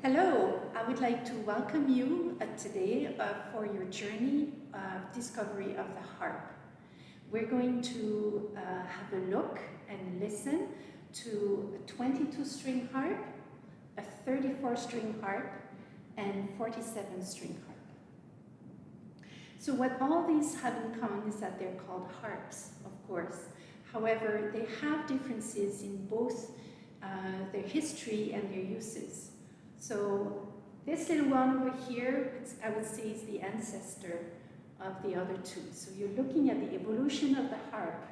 Hello, I would like to welcome you today for your journey of discovery of the harp. We're going to have a look and listen to a 22-string harp, a 34-string harp, and 47-string harp. So what all these have in common is that they're called harps, of course. However, they have differences in both their history and their uses. So this little one over here, I would say, is the ancestor of the other two. So you're looking at the evolution of the harp.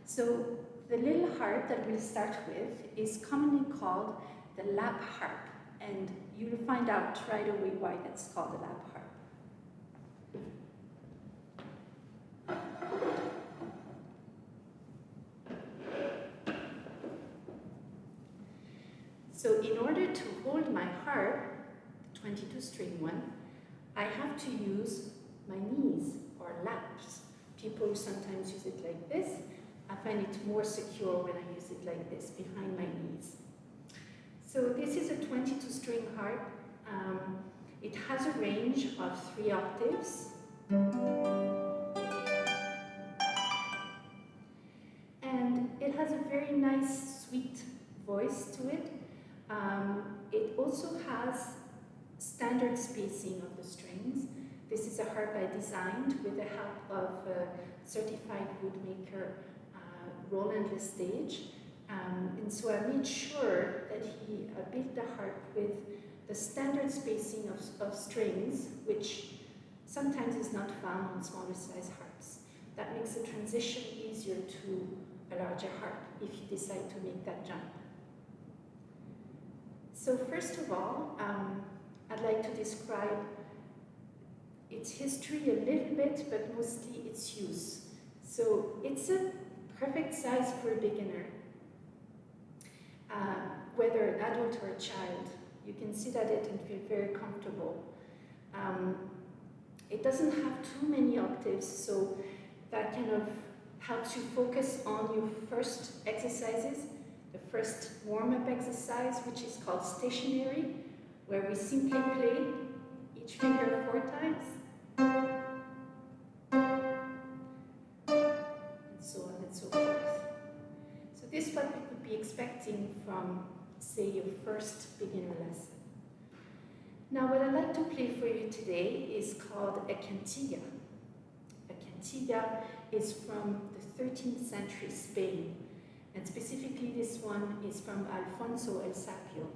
So the little harp that we'll start with is commonly called the lap harp, and you'll find out right away why that's called the lap harp. So in order to hold my harp, the 22-string one, I have to use my knees or laps. People sometimes use it like this. I find it more secure when I use it like this, behind my knees. So this is a 22-string harp. It has a range of 3 octaves. And it has a very nice, sweet voice to it. It also has standard spacing of the strings. This is a harp I designed with the help of a certified woodmaker, Roland Lestage. And so I made sure that he built the harp with the standard spacing of strings, which sometimes is not found on smaller size harps. That makes the transition easier to a larger harp if you decide to make that jump. So first of all, I'd like to describe its history a little bit, but mostly its use. So it's a perfect size for a beginner, whether an adult or a child. You can sit at it and feel very comfortable. It doesn't have too many octaves, so that kind of helps you focus on your first exercises. The first warm-up exercise, which is called stationary, where we simply play each finger 4 times, and so on and so forth. So this is what we could be expecting from, say, your first beginner lesson. Now, what I'd like to play for you today is called a cantiga. A cantiga is from the 13th century Spain. And specifically, this one is from Alfonso el Sabio.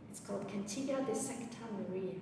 It's called Cantiga de Sancta Maria.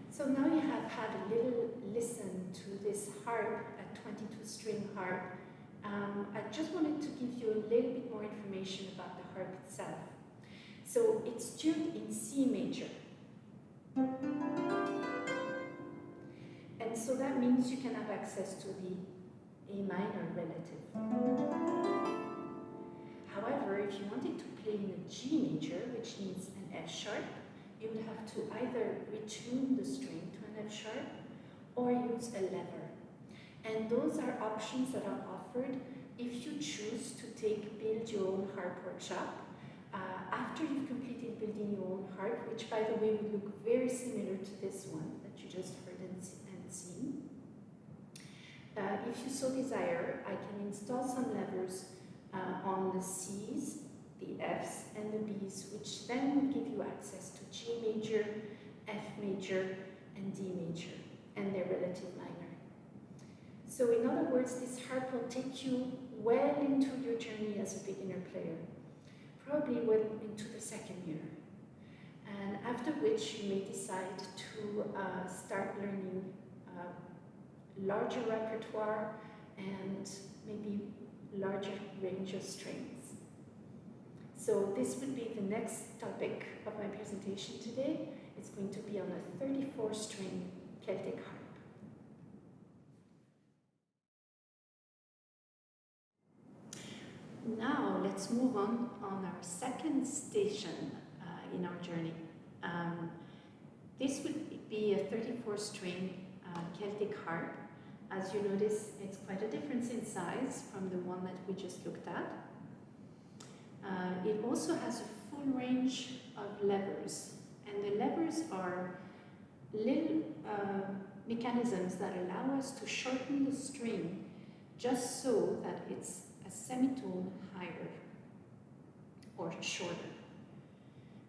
So now you have had a little listen to this harp, a 22-string harp. I just wanted to give you a little bit more information about the harp itself. So it's tuned in C major. And so that means you can have access to the A minor relative. However, if you wanted to play in a G major, which needs an F sharp, you would have to either retune the string to an F sharp or use a lever. And those are options that are offered if you choose to build your own harp workshop. After you've completed building your own harp, which by the way would look very similar to this one that you just heard and seen. If you so desire, I can install some levers on the C's, the F's, and the B's, which then would give you access to G major, F major, and D major, and their relative minor. So in other words, this harp will take you well into your journey as a beginner player, probably well into the second year. And after which you may decide to start learning larger repertoire and maybe larger range of strings. So this would be the next topic of my presentation today. It's going to be on a 34-string Celtic harp. Now let's move on our second station in our journey. This would be a 34-string Celtic harp. As you notice, it's quite a difference in size from the one that we just looked at. It also has a full range of levers, and the levers are little mechanisms that allow us to shorten the string just so that it's a semitone higher or shorter.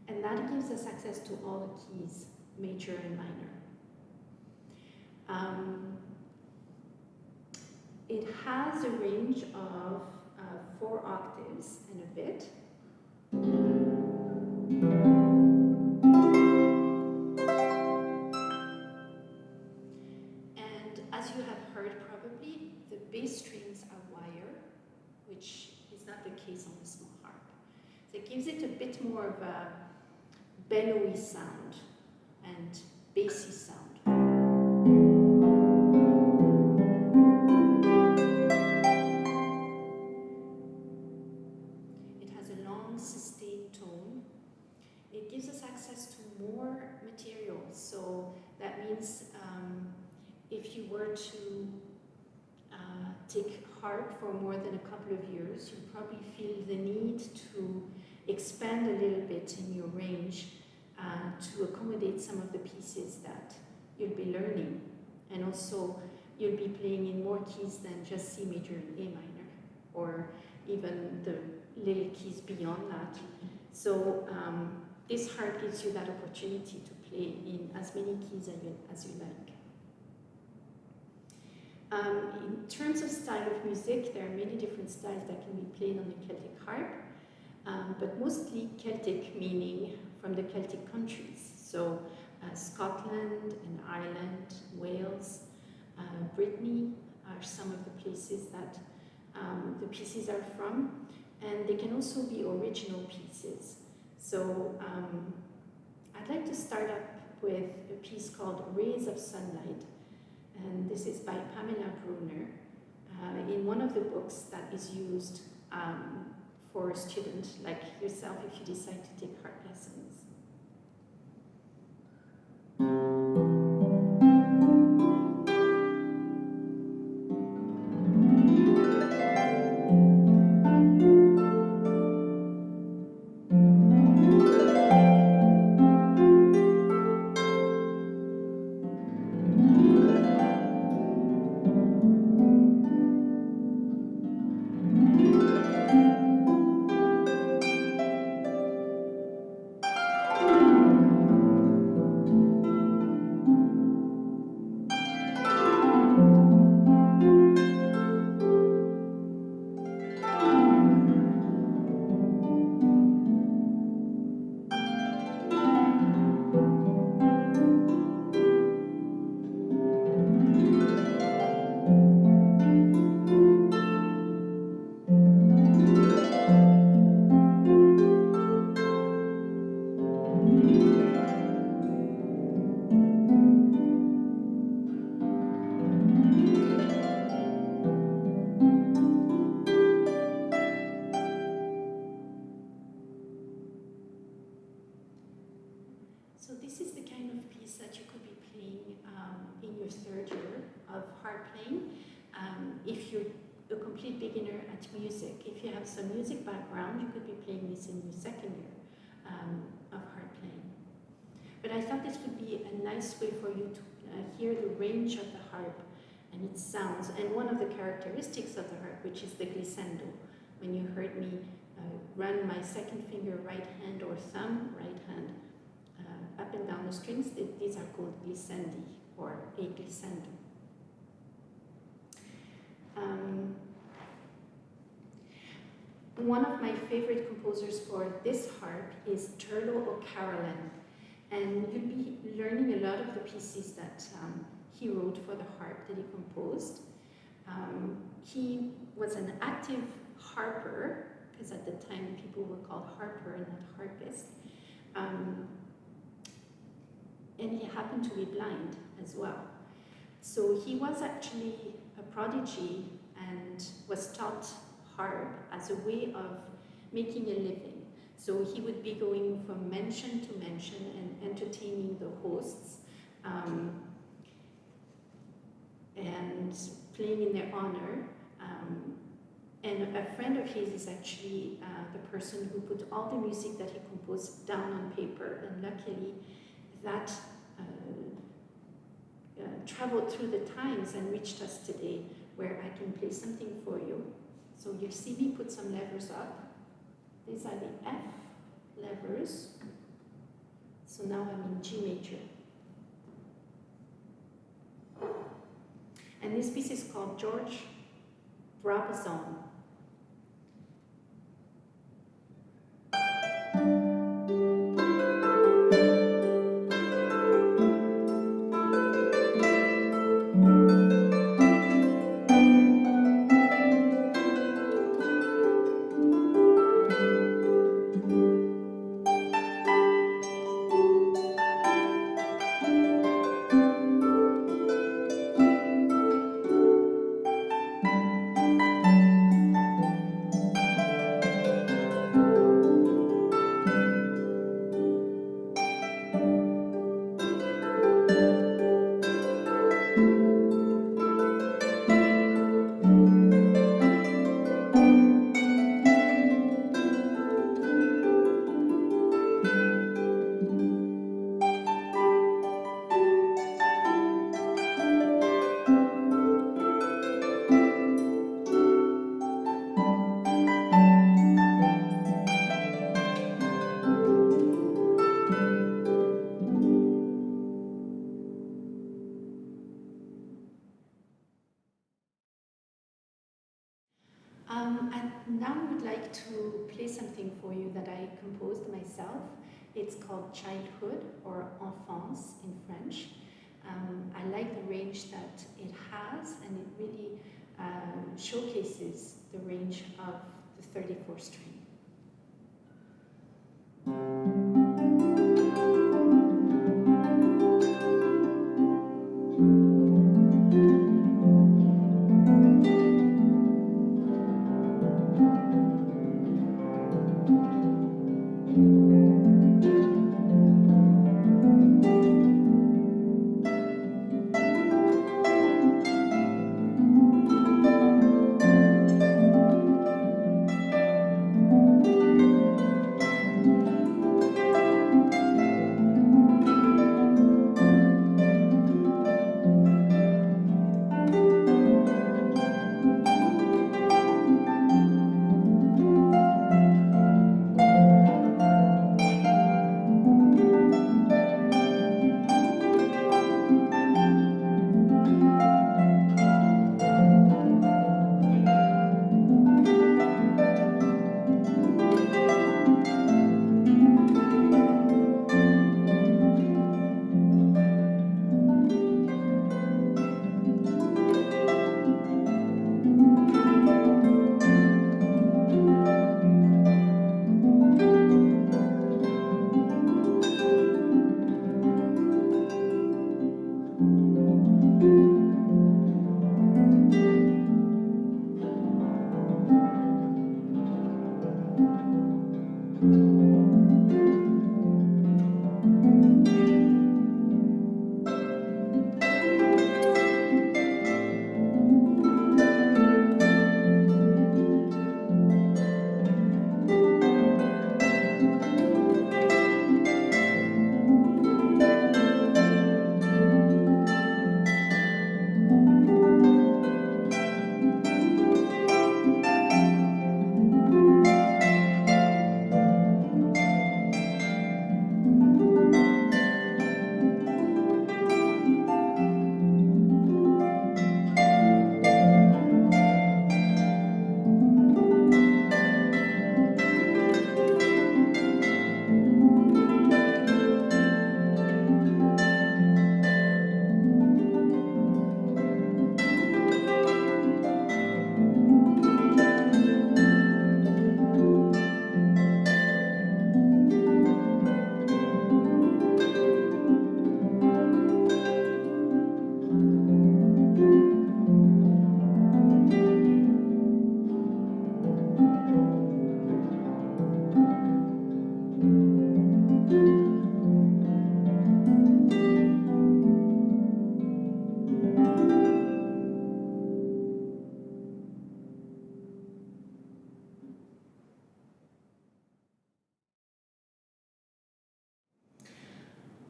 And that gives us access to all the keys, major and minor. It has a range of 4 octaves and a bit. And as you have heard probably, the bass strings are wire, which is not the case on the small harp. So it gives it a bit more of a bellowy sound and bassy sound. It has a long sustained tone. It gives us access to more material. So that means if you were to take harp for more than a couple of years, you probably feel the need to expand a little bit in your range to accommodate some of the pieces that you'll be learning. And also, you'll be playing in more keys than just C major and A minor, or even the little keys beyond that. So this harp gives you that opportunity to play in as many keys as you like. In terms of style of music, there are many different styles that can be played on the Celtic harp, but mostly Celtic, meaning from the Celtic countries. So Scotland and Ireland, Wales, Brittany are some of the places that the pieces are from, and they can also be original pieces. So I'd like to start up with a piece called Rays of Sunlight, and this is by Pamela Brunner in one of the books that is used for a student like yourself if you decide to take harp lessons. So this is the kind of piece that you could be playing in your third year of harp playing. If you're a complete beginner at music, if you have some music background, you could be playing this in your second year of harp playing. But I thought this would be a nice way for you to hear the range of the harp and its sounds, and one of the characteristics of the harp, which is the glissando. When you heard me run my second finger right hand or thumb right hand up and down the strings, these are called glissandi or a glissando. One of my favorite composers for this harp is Turlough O'Carolan, and you'll be learning a lot of the pieces that he wrote for the harp that he composed. He was an active harper, because at the time people were called harper and not harpist, and he happened to be blind as well. So he was actually a prodigy and was taught harp as a way of making a living. So he would be going from mansion to mansion and entertaining the hosts and playing in their honor. And a friend of his is actually the person who put all the music that he composed down on paper, and luckily that traveled through the times and reached us today, where I can play something for you. So you'll see me put some levers up. These are the F levers. So now I'm in G major. And this piece is called George Brabazon. And now I would like to play something for you that I composed myself. It's called Childhood, or Enfance in French. I like the range that it has, and it really showcases the range of the 34th string.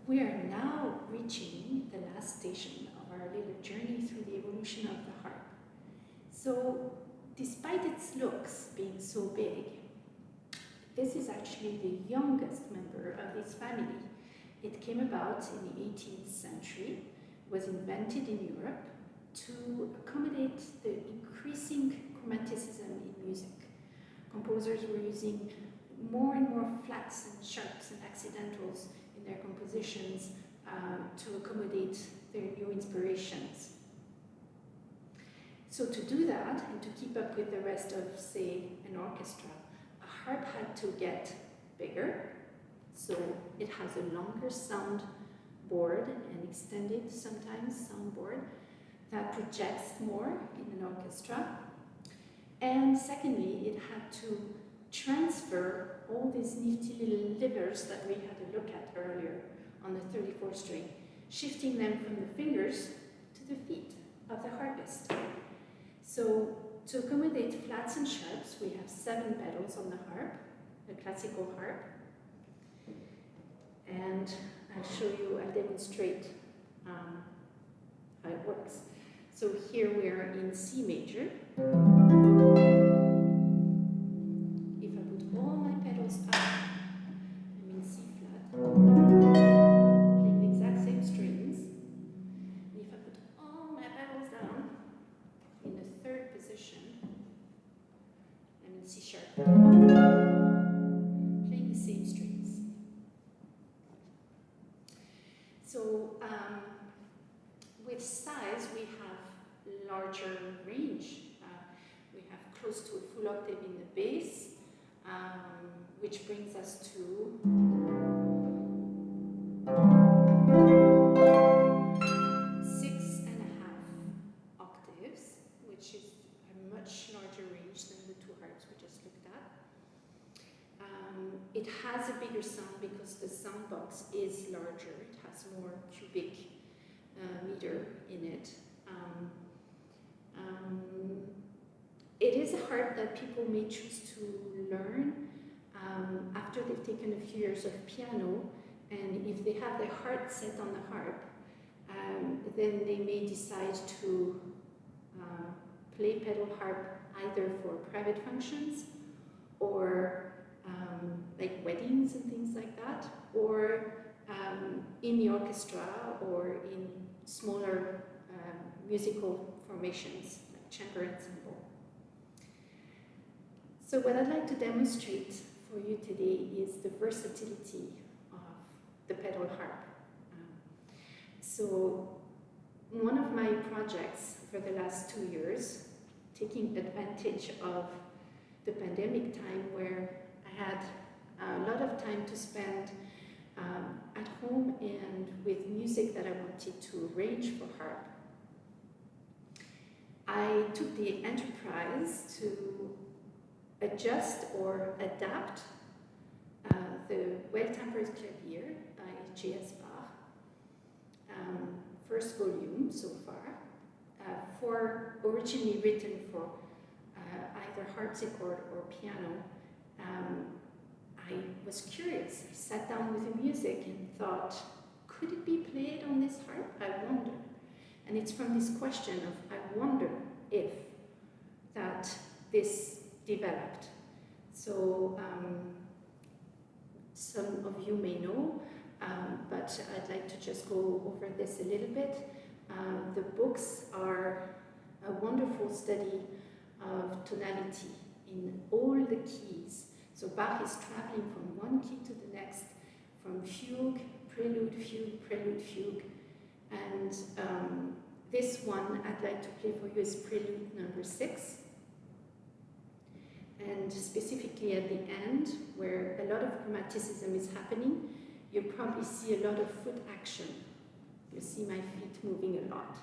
we are now reaching the last station of our little journey through the evolution of the harp. So, despite its looks being so big, this is actually the youngest member of this family. It came about in the 18th century, was invented in Europe to accommodate the increasing chromaticism in music. Composers were using more and more flats and sharps and accidentals in their compositions to accommodate their new inspirations. So to do that and to keep up with the rest of, say, an orchestra, a harp had to get bigger, so it has a longer sound board, an extended sometimes sound board that projects more in an orchestra. And secondly, it had to transfer all these nifty little levers that we had a look at earlier on the 34th string, shifting them from the fingers to the feet of the harpist. So to accommodate flats and sharps, we have 7 pedals on the harp, the classical harp. And I'll demonstrate how it works. So here we are in C major. If I put all my pedals up, I'm in C flat, playing the exact same strings. And if I put all my pedals down, in the 3rd position, I'm in C sharp, playing the same strings. So with size, we have larger range. We have close to a full octave in the bass, which brings us to 6.5 octaves, which is a much larger range than the 2 harps we just looked at. It has a bigger sound because the sound box is larger. It has more cubic meter in it. It is a harp that people may choose to learn after they've taken a few years of piano, and if they have their heart set on the harp, then they may decide to play pedal harp either for private functions or like weddings and things like that, or in the orchestra or in smaller musical formations like chamber ensemble. So what I'd like to demonstrate for you today is the versatility of the pedal harp. So one of my projects for the last 2 years, taking advantage of the pandemic time where I had a lot of time to spend at home and with music that I wanted to arrange for harp, I took the enterprise to adjust or adapt the Well-Tempered Clavier by J.S. Bach, first volume so far, originally written for either harpsichord or piano. I was curious. I sat down with the music and thought, could it be played on this harp? I wonder. And it's from this question of, I wonder if, that this developed. So some of you may know, but I'd like to just go over this a little bit. The books are a wonderful study of tonality in all the keys. So Bach is traveling from one key to the next, from fugue, prelude, fugue. And this one I'd like to play for you is Prelude number 6. And specifically at the end, where a lot of chromaticism is happening, you'll probably see a lot of foot action. You'll see my feet moving a lot.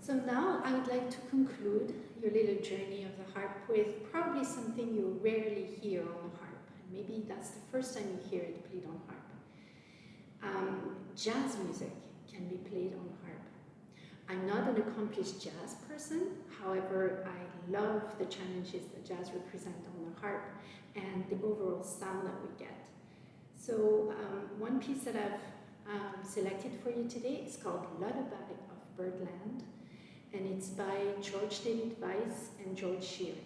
So now I would like to conclude your little journey of the harp with probably something you rarely hear on the harp. And maybe that's the first time you hear it played on harp. Jazz music can be played on harp. I'm not an accomplished jazz person, however, I love the challenges that jazz represent on the harp and the overall sound that we get. So one piece that I've selected for you today is called Lullaby of Birdland, and it's by George David Weiss and George Shearing.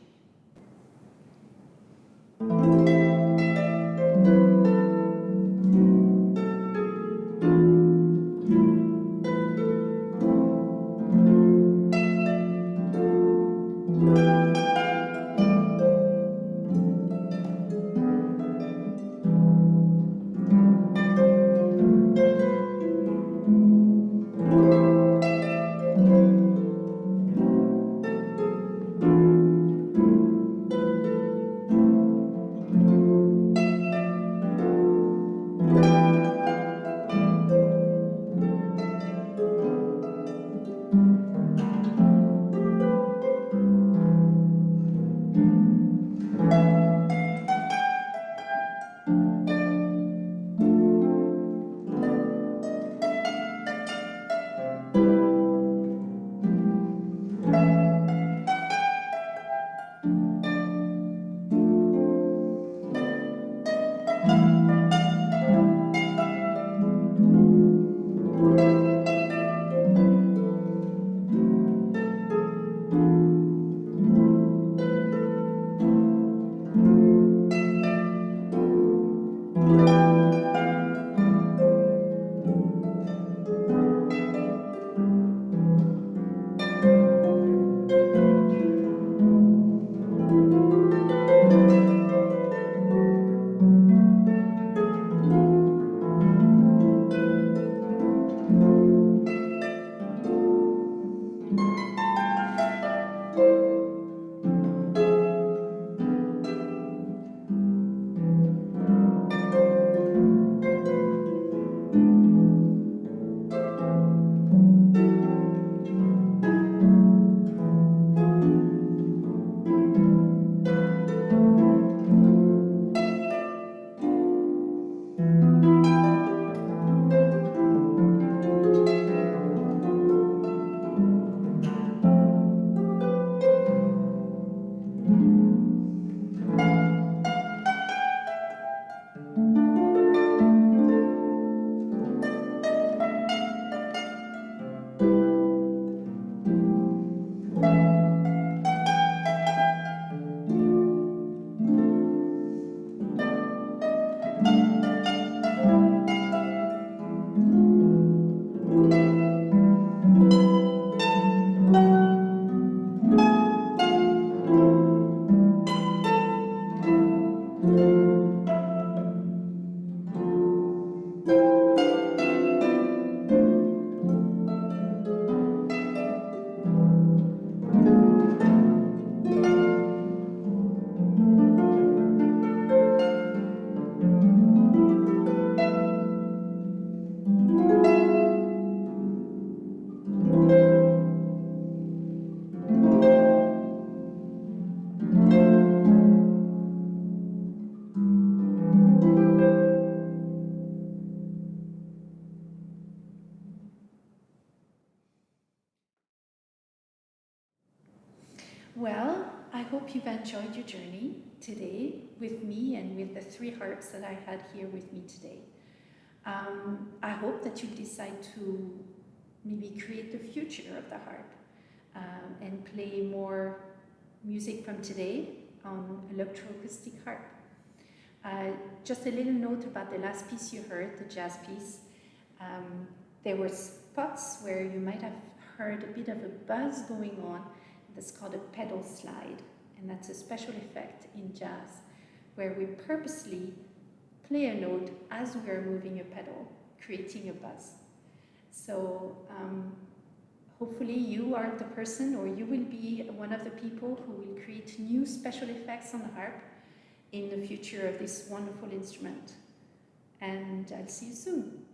Well, I hope you've enjoyed your journey today with me and with the 3 harps that I had here with me today. I hope that you decide to maybe create the future of the harp and play more music from today on electroacoustic harp. Just a little note about the last piece you heard, the jazz piece. There were spots where you might have heard a bit of a buzz going on. That's called a pedal slide, and that's a special effect in jazz where we purposely play a note as we are moving a pedal, creating a buzz. So hopefully you are the person, or you will be one of the people who will create new special effects on the harp in the future of this wonderful instrument. And I'll see you soon.